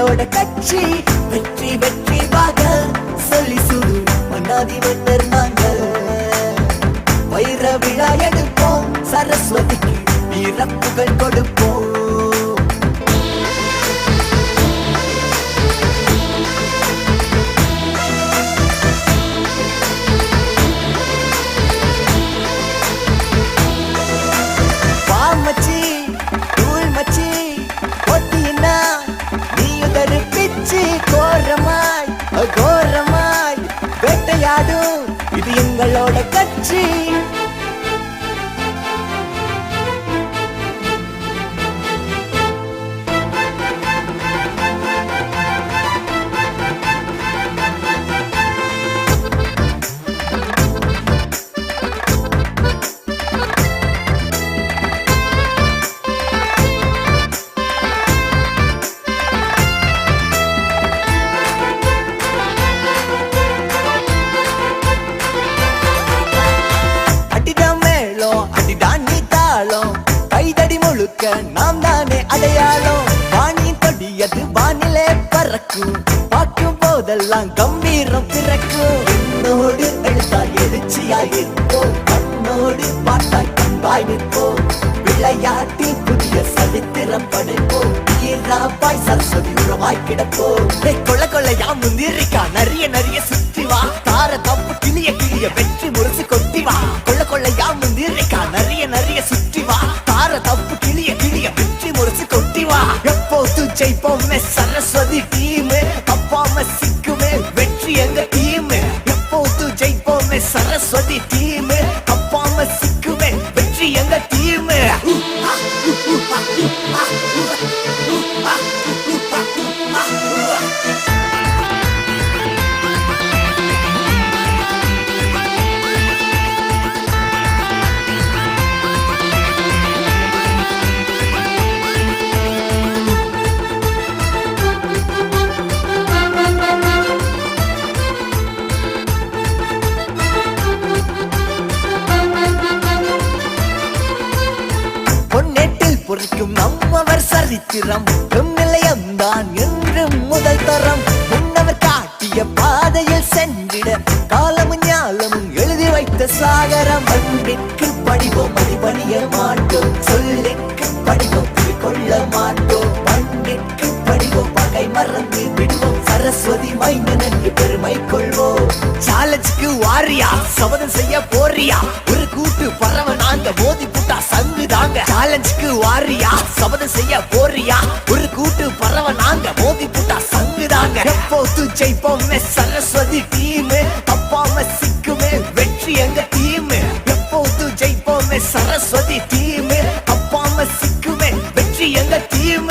எங்களோட கட்சி. வெற்றி வெற்றி வாக சொல்லி சுடு மன்னாதி மன்னர் நாங்கள். வைர விழா எடுப்போம், சரஸ்வதிக்கு வீரப்புகள் கொடுப்போம். கோரமாய் வேட்டையாடும் இது எங்களோட கட்சி. கைதடி முழுக்க நாம் தானே அடையாளம். வாணி கொடியது வானிலே பறக்கும், பார்க்கும் போதெல்லாம் கம்பீரம் பிறக்கும். என்னோடு எழுத்தாய் எழுச்சியாயிருப்போம், கண்ணோடு பாட்டாய் கண்பாய் நிற்போம். விளையாட்டில் புதிய சரித்திரம் படைப்போம், ஈராப்பாய் சரஸ்வதி உரமாய் கிடப்போம். கொள்ள கொள்ளையா முந்திரிக்கா நிறைய நிறைய சுற்றி வா, தார தப்பு கிளிய கிளிய வெற்றி முரசு கொட்டி வா. கொள்ள கொள்ளையா முந்திரிக்கா நிறைய நிறைய சுற்றி வா, தார தப்பு கிளிய கிளிய வெற்றி முரசு கொட்டி வா. எப்போது ஜெயிப்போமே சரஸ்வதி டீம், அப்பாம சிக்குமே வெற்றி எங்க டீம். எப்போது ஜெயிப்போமே சரஸ்வதி டீம், அப்பாம சிக்குமே வெற்றி எங்க டீம். பொறிக்கும் நம்மவர் சரித்திரம், நிலையம்தான் என்று முதல் தரம். முன்னவர் காட்டிய பாதையில் சென்றிட காலமும் ஞாலமும் எழுதி வைத்த சாகரம். அன்பிற்கு படிவோம் மதிபணிய மாட்டோம், சொல்லிற்கு படிவோம் கொள்ள மாட்டோம். அன்பிற்கு படிவோம் பகை மறந்து விடுவோம், சரஸ்வதி மைந்தனுக்கு பெருமை கொள்வோம். சாலஞ்சுக்கு வாரியா சபதம் செய்ய போறியா, ஒரு கூட்டு பறவை நாங்க மோதி புட்டா சங்கு தாங்க. சாலஞ்சுக்கு வாரியா சபதம் செய்ய போறியா, ஒரு கூட்டு பறவை நாங்க மோதி புட்டா சங்கு தாங்க. எப்போது ஜெயிப்போமே சரஸ்வதி டீம், அப்பாம சிக்குமே வெற்றி எங்க டீம். எப்போது ஜெயிப்போமே சரஸ்வதி டீம், அப்பாம சிக்குமே வெற்றி எங்க டீம்.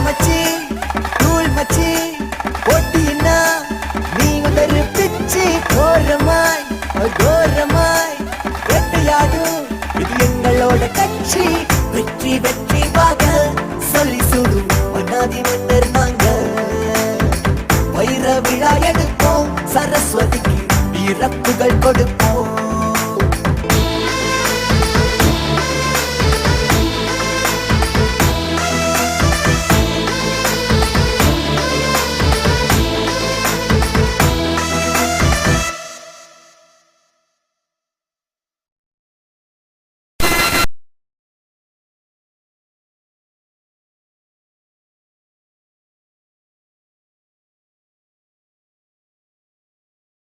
மச்சி தூள் மச்சி போட்டினா நீங்க தரு பிச்சி. கோரமாய் கோரமாய் வேட்டையாடும் இது எங்களோட கட்சி. வெற்றி வெற்றி வாக சொல்லி சுடும் மன்னாதி மன்னர் நாங்க. வைர விழா எடுப்போம், சரஸ்வதிக்கு வீரப்புகள் கொடுப்போம்.